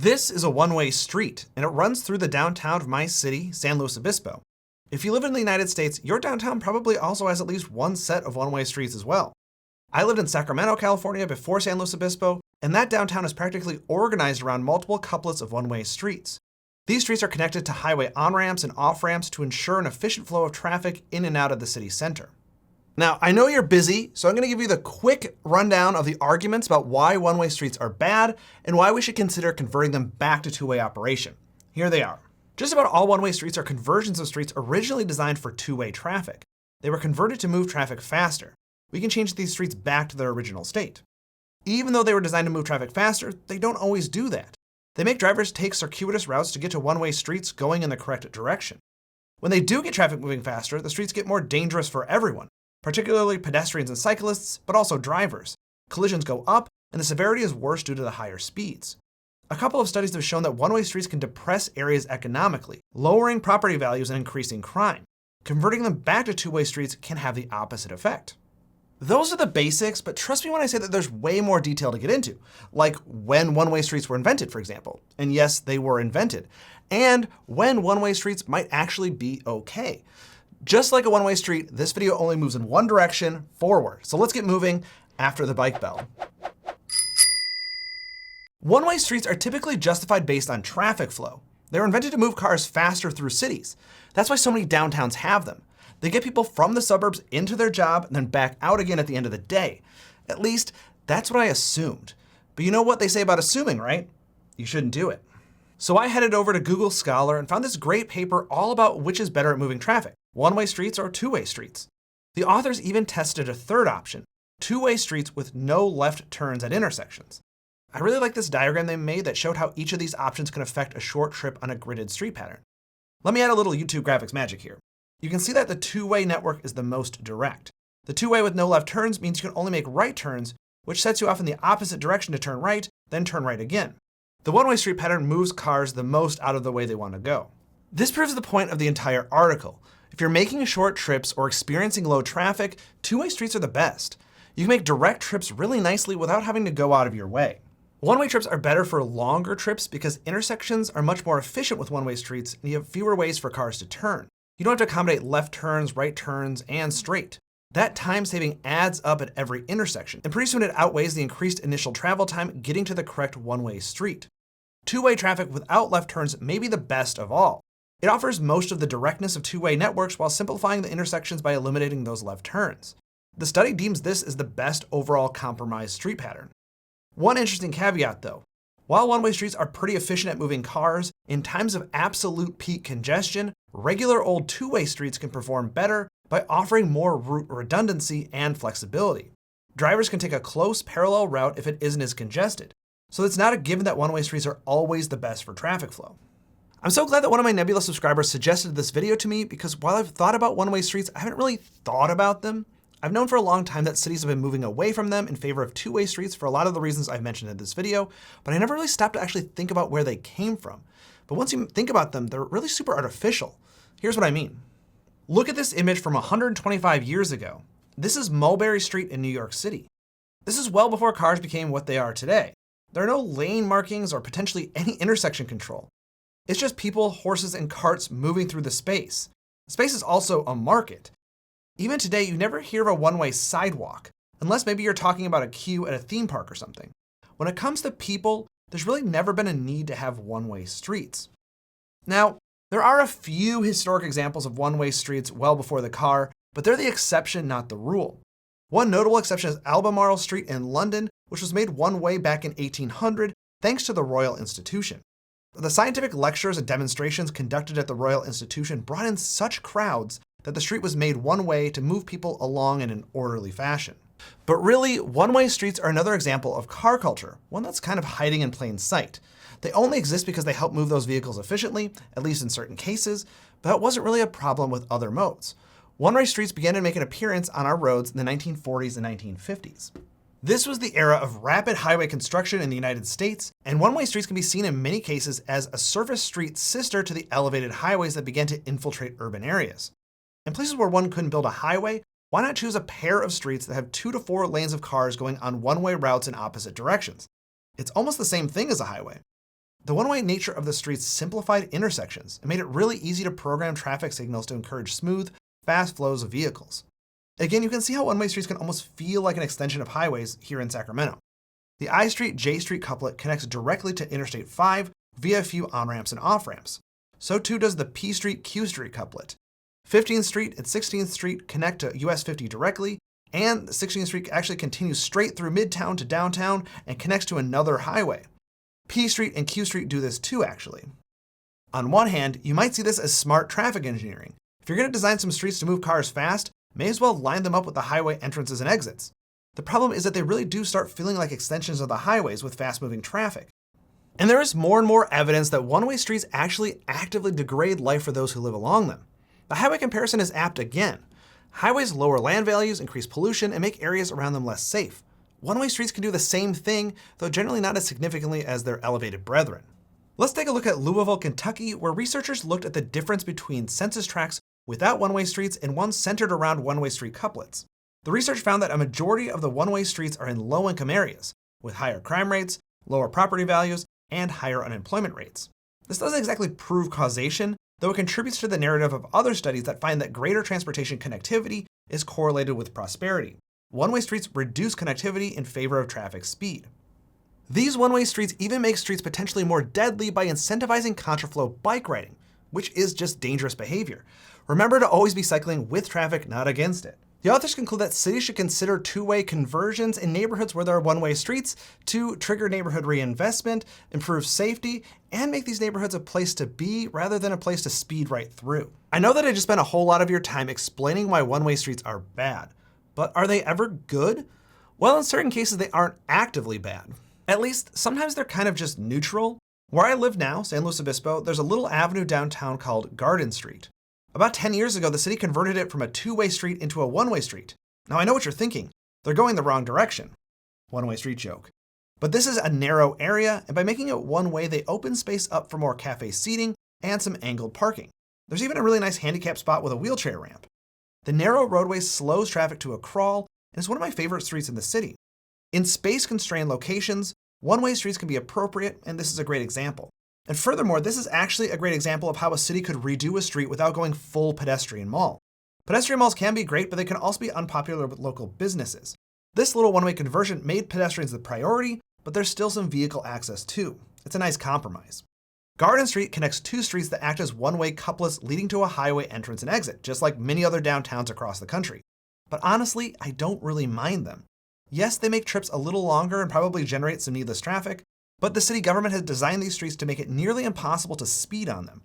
This is a one-way street, and it runs through the downtown of my city, San Luis Obispo. If you live in the United States, your downtown probably also has at least one set of one-way streets as well. I lived in Sacramento, California before San Luis Obispo, and that downtown is practically organized around multiple couplets of one-way streets. These streets are connected to highway on-ramps and off-ramps to ensure an efficient flow of traffic in and out of the city center. Now, I know you're busy, so I'm going to give you the quick rundown of the arguments about why one-way streets are bad and why we should consider converting them back to two-way operation. Here they are. Just about all one-way streets are conversions of streets originally designed for two-way traffic. They were converted to move traffic faster. We can change these streets back to their original state. Even though they were designed to move traffic faster, they don't always do that. They make drivers take circuitous routes to get to one-way streets going in the correct direction. When they do get traffic moving faster, the streets get more dangerous for everyone, particularly pedestrians and cyclists, but also drivers. Collisions go up, and the severity is worse due to the higher speeds. A couple of studies have shown that one-way streets can depress areas economically, lowering property values and increasing crime. Converting them back to two-way streets can have the opposite effect. Those are the basics, but trust me when I say that there's way more detail to get into, like when one-way streets were invented, for example. And yes, they were invented. And when one-way streets might actually be okay. Just like a one-way street, this video only moves in one direction, forward. So let's get moving after the bike bell. One-way streets are typically justified based on traffic flow. They were invented to move cars faster through cities. That's why so many downtowns have them. They get people from the suburbs into their job and then back out again at the end of the day. At least, that's what I assumed. But you know what they say about assuming, right? You shouldn't do it. So I headed over to Google Scholar and found this great paper all about which is better at moving traffic, one-way streets or two-way streets. The authors even tested a third option, two-way streets with no left turns at intersections. I really like this diagram they made that showed how each of these options can affect a short trip on a gridded street pattern. Let me add a little YouTube graphics magic here. You can see that the two-way network is the most direct. The two-way with no left turns means you can only make right turns, which sets you off in the opposite direction to turn right, then turn right again. The one-way street pattern moves cars the most out of the way they want to go. This proves the point of the entire article. If you're making short trips or experiencing low traffic, two-way streets are the best. You can make direct trips really nicely without having to go out of your way. One-way trips are better for longer trips because intersections are much more efficient with one-way streets and you have fewer ways for cars to turn. You don't have to accommodate left turns, right turns, and straight. That time saving adds up at every intersection, and pretty soon it outweighs the increased initial travel time getting to the correct one-way street. Two-way traffic without left turns may be the best of all. It offers most of the directness of two-way networks while simplifying the intersections by eliminating those left turns. The study deems this as the best overall compromise street pattern. One interesting caveat though. While one-way streets are pretty efficient at moving cars, in times of absolute peak congestion, regular old two-way streets can perform better by offering more route redundancy and flexibility. Drivers can take a close parallel route if it isn't as congested. So it's not a given that one-way streets are always the best for traffic flow. I'm so glad that one of my Nebula subscribers suggested this video to me because while I've thought about one-way streets, I haven't really thought about them. I've known for a long time that cities have been moving away from them in favor of two-way streets for a lot of the reasons I've mentioned in this video, but I never really stopped to actually think about where they came from. But once you think about them, they're really super artificial. Here's what I mean. Look at this image from 125 years ago. This is Mulberry Street in New York City. This is well before cars became what they are today. There are no lane markings or potentially any intersection control. It's just people, horses, and carts moving through the space. The space is also a market. Even today, you never hear of a one-way sidewalk, unless maybe you're talking about a queue at a theme park or something. When it comes to people, there's really never been a need to have one-way streets. Now, there are a few historic examples of one-way streets well before the car, but they're the exception, not the rule. One notable exception is Albemarle Street in London, which was made one-way back in 1800 thanks to the Royal Institution. The scientific lectures and demonstrations conducted at the Royal Institution brought in such crowds that the street was made one way to move people along in an orderly fashion. But really, one-way streets are another example of car culture, one that's kind of hiding in plain sight. They only exist because they help move those vehicles efficiently, at least in certain cases, but that wasn't really a problem with other modes. One-way streets began to make an appearance on our roads in the 1940s and 1950s. This was the era of rapid highway construction in the United States, and one-way streets can be seen in many cases as a surface street sister to the elevated highways that began to infiltrate urban areas. In places where one couldn't build a highway, why not choose a pair of streets that have 2 to 4 lanes of cars going on one-way routes in opposite directions? It's almost the same thing as a highway. The one-way nature of the streets simplified intersections and made it really easy to program traffic signals to encourage smooth, fast flows of vehicles. Again, you can see how one-way streets can almost feel like an extension of highways here in Sacramento. The I Street J Street couplet connects directly to Interstate 5 via a few on-ramps and off-ramps. So too does the P Street Q Street couplet. 15th Street and 16th Street connect to US 50 directly, and 16th Street actually continues straight through Midtown to downtown and connects to another highway. P Street and Q Street do this too, actually. On one hand, you might see this as smart traffic engineering. If you're going to design some streets to move cars fast, may as well line them up with the highway entrances and exits. The problem is that they really do start feeling like extensions of the highways with fast-moving traffic. And there is more and more evidence that one-way streets actually actively degrade life for those who live along them. The highway comparison is apt again. Highways lower land values, increase pollution, and make areas around them less safe. One-way streets can do the same thing, though generally not as significantly as their elevated brethren. Let's take a look at Louisville, Kentucky, where researchers looked at the difference between census tracts without one-way streets and ones centered around one-way street couplets. The research found that a majority of the one-way streets are in low-income areas, with higher crime rates, lower property values, and higher unemployment rates. This doesn't exactly prove causation, though it contributes to the narrative of other studies that find that greater transportation connectivity is correlated with prosperity. One-way streets reduce connectivity in favor of traffic speed. These one-way streets even make streets potentially more deadly by incentivizing contraflow bike riding, which is just dangerous behavior. Remember to always be cycling with traffic, not against it. The authors conclude that cities should consider two-way conversions in neighborhoods where there are one-way streets to trigger neighborhood reinvestment, improve safety, and make these neighborhoods a place to be rather than a place to speed right through. I know that I just spent a whole lot of your time explaining why one-way streets are bad, but are they ever good? Well, in certain cases, they aren't actively bad. At least, sometimes they're kind of just neutral. Where I live now, San Luis Obispo, there's a little avenue downtown called Garden Street. About 10 years ago, the city converted it from a two-way street into a one-way street. Now I know what you're thinking. They're going the wrong direction. One-way street joke. But this is a narrow area, and by making it one-way, they open space up for more cafe seating and some angled parking. There's even a really nice handicap spot with a wheelchair ramp. The narrow roadway slows traffic to a crawl, and is one of my favorite streets in the city. In space-constrained locations, one-way streets can be appropriate, and this is a great example. And furthermore, this is actually a great example of how a city could redo a street without going full pedestrian mall. Pedestrian malls can be great, but they can also be unpopular with local businesses. This little one-way conversion made pedestrians the priority, but there's still some vehicle access too. It's a nice compromise. Garden Street connects two streets that act as one-way couplets leading to a highway entrance and exit, just like many other downtowns across the country. But honestly, I don't really mind them. Yes, they make trips a little longer and probably generate some needless traffic, but the city government has designed these streets to make it nearly impossible to speed on them.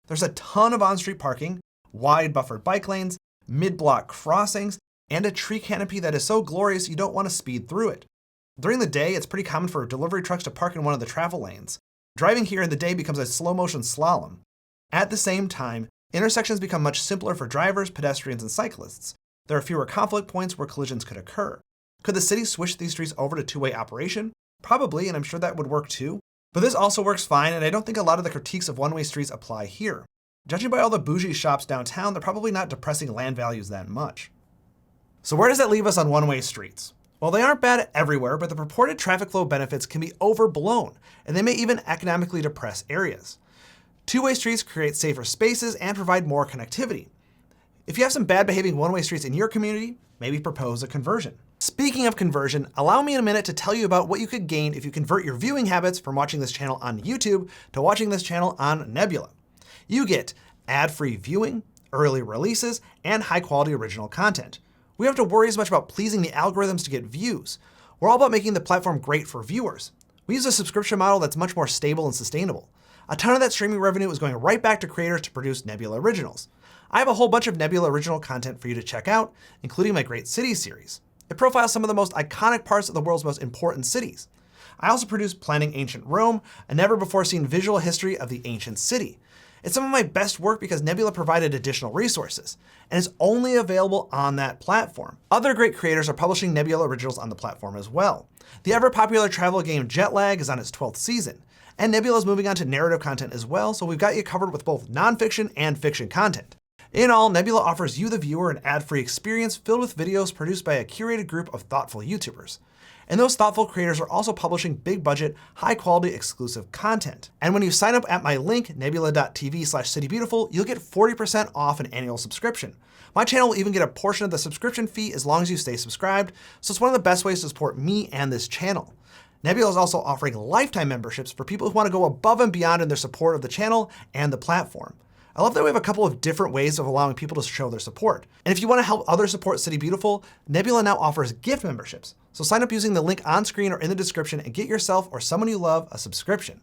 There's a ton of on-street parking, wide buffered bike lanes, mid-block crossings, and a tree canopy that is so glorious you don't want to speed through it. During the day, it's pretty common for delivery trucks to park in one of the travel lanes. Driving here in the day becomes a slow-motion slalom. At the same time, intersections become much simpler for drivers, pedestrians, and cyclists. There are fewer conflict points where collisions could occur. Could the city switch these streets over to two-way operation? Probably, and I'm sure that would work too. But this also works fine, and I don't think a lot of the critiques of one-way streets apply here. Judging by all the bougie shops downtown, they're probably not depressing land values that much. So where does that leave us on one-way streets? Well, they aren't bad everywhere, but the purported traffic flow benefits can be overblown, and they may even economically depress areas. Two-way streets create safer spaces and provide more connectivity. If you have some bad behaving one-way streets in your community, maybe propose a conversion. Speaking of conversion, allow me in a minute to tell you about what you could gain if you convert your viewing habits from watching this channel on YouTube to watching this channel on Nebula. You get ad-free viewing, early releases, and high-quality original content. We don't have to worry as much about pleasing the algorithms to get views. We're all about making the platform great for viewers. We use a subscription model that's much more stable and sustainable. A ton of that streaming revenue is going right back to creators to produce Nebula Originals. I have a whole bunch of Nebula Original content for you to check out, including my Great Cities series. It profiles some of the most iconic parts of the world's most important cities. I also produce Planning Ancient Rome, a never-before-seen visual history of the ancient city. It's some of my best work because Nebula provided additional resources, and it's only available on that platform. Other great creators are publishing Nebula Originals on the platform as well. The ever-popular travel game Jetlag is on its 12th season, and Nebula is moving on to narrative content as well, so we've got you covered with both nonfiction and fiction content. In all, Nebula offers you, the viewer, an ad-free experience filled with videos produced by a curated group of thoughtful YouTubers. And those thoughtful creators are also publishing big budget, high quality exclusive content. And when you sign up at my link, nebula.tv/citybeautiful, you'll get 40% off an annual subscription. My channel will even get a portion of the subscription fee as long as you stay subscribed, so it's one of the best ways to support me and this channel. Nebula is also offering lifetime memberships for people who want to go above and beyond in their support of the channel and the platform. I love that we have a couple of different ways of allowing people to show their support. And if you want to help others support City Beautiful, Nebula now offers gift memberships. So sign up using the link on screen or in the description and get yourself or someone you love a subscription.